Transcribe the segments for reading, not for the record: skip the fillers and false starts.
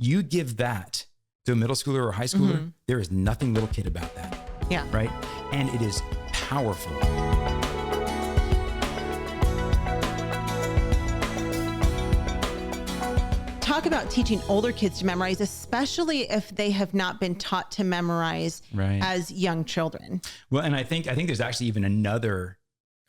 You give that to a middle schooler or a high schooler, there is nothing little kid about that. Yeah. Right? And it is powerful. Talk about teaching older kids to memorize, especially if they have not been taught to memorize as young children. Well, and I think there's actually even another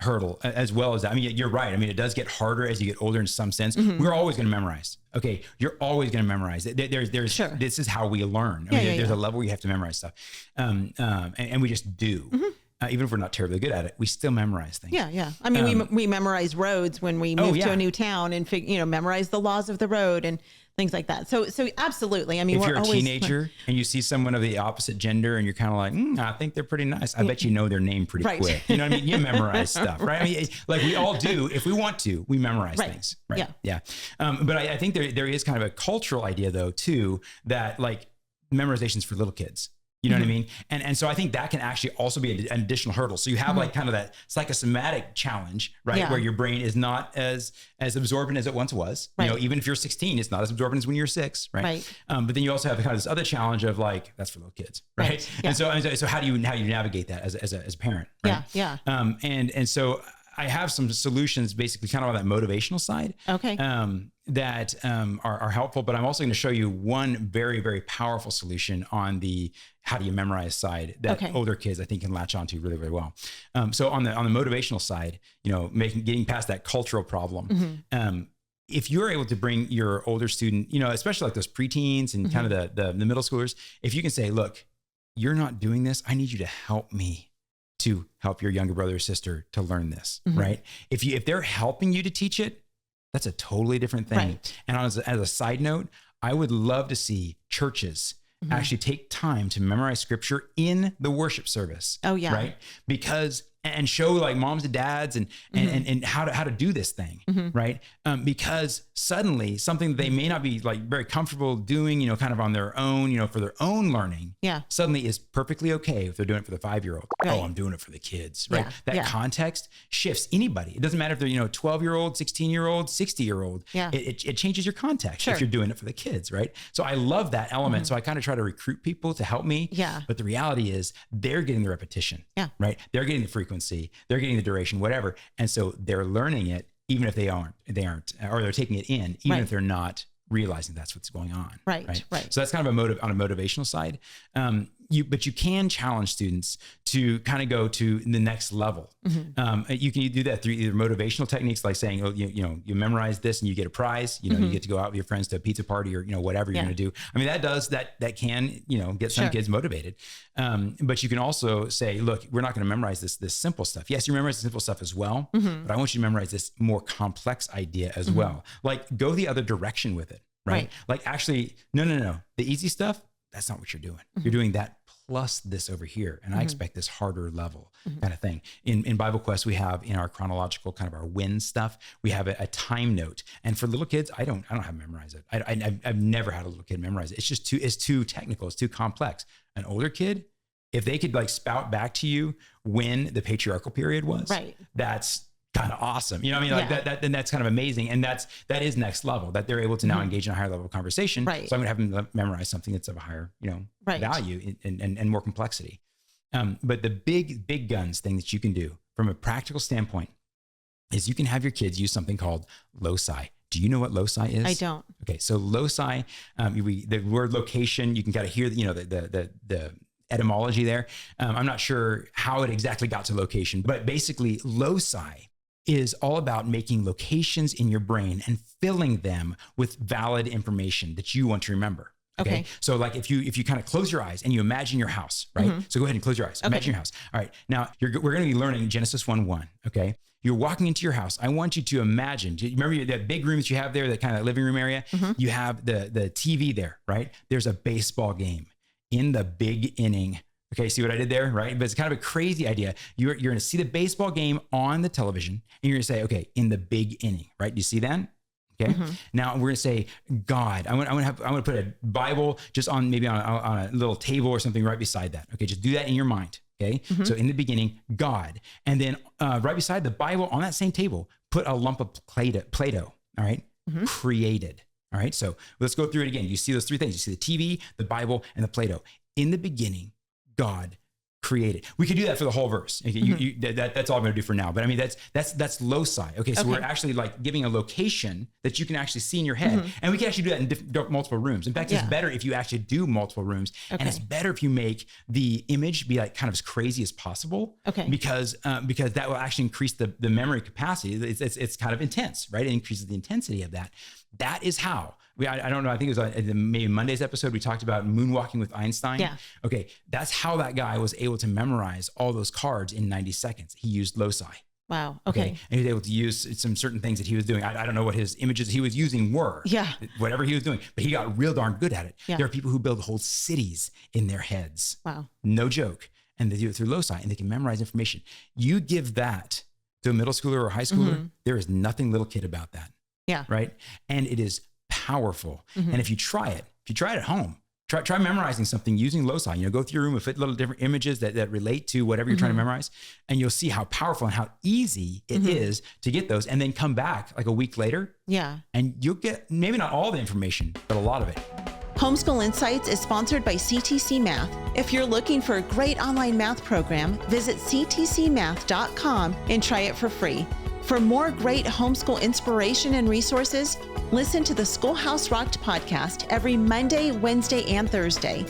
hurdle as well as that. I mean, you're right. I mean, it does get harder as you get older in some sense. We're always going to memorize. Okay. You're always going to memorize. There's Sure. This is how we learn. I mean, there's a level where you have to memorize stuff. And we just do. Even if we're not terribly good at it, we still memorize things. Yeah. I mean, we memorize roads when we move to a new town and memorize the laws of the road and things like that. So absolutely. I mean, if you're a teenager and you see someone of the opposite gender and you're kind of like, I think they're pretty nice. I bet you know their name pretty quick. You know what I mean? You memorize stuff, right? I mean, like we all do. If we want to, we memorize things. Right. Yeah. But I think there is kind of a cultural idea though, too, that like memorization is for little kids. You know what I mean? And so I think that can actually also be an additional hurdle. So you have like kind of that psychosomatic challenge, right? Yeah. Where your brain is not as absorbent as it once was. Right. You know, even if you're 16, it's not as absorbent as when you're 6, right? But then you also have kind of this other challenge of like, that's for little kids, right? Yeah. And so how do you navigate that as a parent? Right? Yeah. And so I have some solutions basically kind of on that motivational side. Okay. That are helpful, but I'm also going to show you one very, very powerful solution on the how do you memorize side that older kids I think can latch onto really, really well. So on the motivational side, getting past that cultural problem. If you're able to bring your older student, especially like those preteens and kind of the middle schoolers, if you can say, look, you're not doing this, I need you to help me to help your younger brother or sister to learn this, right? If they're helping you to teach it, that's a totally different thing. Right. And as a side note, I would love to see churches actually take time to memorize scripture in the worship service. Oh yeah. Right. And show like moms and dads and how to do this thing. Right. Because suddenly something that they may not be like very comfortable doing, kind of on their own, for their own learning, suddenly is perfectly okay if they're doing it for the 5-year-old. Right. Oh, I'm doing it for the kids. Right. Yeah. That context shifts anybody. It doesn't matter if they're, 12-year-old, 16-year-old, 60-year-old. Yeah. It changes your context if you're doing it for the kids. Right. So I love that element. So I kind of try to recruit people to help me. Yeah. But the reality is they're getting the repetition. Yeah. Right. They're getting the frequency. They're getting the duration, whatever. And so they're learning it, even if they aren't, or they're taking it in, even if they're not realizing that's what's going on. Right. So that's kind of on a motivational side. But you can challenge students to kind of go to the next level. You can do that through either motivational techniques, like saying, you memorize this and you get a prize, you get to go out with your friends to a pizza party or, whatever you're going to do. I mean, that can, get some kids motivated. But you can also say, look, we're not going to memorize this simple stuff. Yes, you memorize the simple stuff as well, but I want you to memorize this more complex idea as well. Like go the other direction with it, right? Like actually, no. The easy stuff, that's not what you're doing. You're doing that plus this over here. And I expect this harder level kind of thing. In Bible Quest, we have in our chronological kind of our win stuff, we have a time note. And for little kids, I don't have to memorize it. I've never had a little kid memorize it. It's just too technical. It's too complex. An older kid, if they could like spout back to you when the patriarchal period was, that's kind of awesome. Like that, then that's kind of amazing. And that is next level, that they're able to now engage in a higher level of conversation. Right. So I'm gonna have them memorize something that's of a higher, value and more complexity. But the big guns thing that you can do from a practical standpoint is you can have your kids use something called loci. Do you know what loci is? I don't. Okay. So loci, the word location, you can kind of hear, the etymology there. I'm not sure how it exactly got to location, but basically loci is all about making locations in your brain and filling them with valid information that you want to remember. Okay. So like if you kind of close your eyes and you imagine your house, right? So go ahead and close your eyes. Imagine your house. All right. Now we're going to be learning Genesis 1:1. Okay. You're walking into your house. I want you to imagine, do you remember that big room that you have there, that kind of living room area? You have the TV there, right? There's a baseball game in the big inning. Okay, see what I did there, right? But it's kind of a crazy idea. You're going to see the baseball game on the television, and you're going to say, okay, in the big inning, right? Do you see that? Okay. Now we're going to say, God. I'm going to put a Bible just on a little table or something right beside that. Okay, just do that in your mind. Okay. So in the beginning, God, and then right beside the Bible on that same table, put a lump of Play-Doh. All right, created. All right. So let's go through it again. You see those three things. You see the TV, the Bible, and the Play-Doh. In the beginning, God created. We could do that for the whole verse. Okay, that's all I'm going to do for now. But I mean, that's loci. Okay, so we're actually like giving a location that you can actually see in your head, and we can actually do that in multiple rooms. In fact, it's better if you actually do multiple rooms, and it's better if you make the image be like kind of as crazy as possible. Okay, because that will actually increase the memory capacity. It's kind of intense, right? It increases the intensity of that. That is how. I don't know. I think it was maybe Monday's episode. We talked about moonwalking with Einstein. Yeah. Okay. That's how that guy was able to memorize all those cards in 90 seconds. He used loci. Wow. Okay. And he was able to use some certain things that he was doing. I don't know what his images he was using were. Yeah. Whatever he was doing, but he got real darn good at it. Yeah. There are people who build whole cities in their heads. Wow. No joke. And they do it through loci, and they can memorize information. You give that to a middle schooler or a high schooler, there is nothing little kid about that. Yeah. Right. And it is powerful. And if you try it at home, try memorizing something using loci, go through your room with little different images that relate to whatever you're trying to memorize. And you'll see how powerful and how easy it is to get those, and then come back like a week later. Yeah. And you'll get maybe not all the information, but a lot of it. Homeschool Insights is sponsored by CTC Math. If you're looking for a great online math program, visit ctcmath.com and try it for free. For more great homeschool inspiration and resources, listen to the Schoolhouse Rocked podcast every Monday, Wednesday, and Thursday.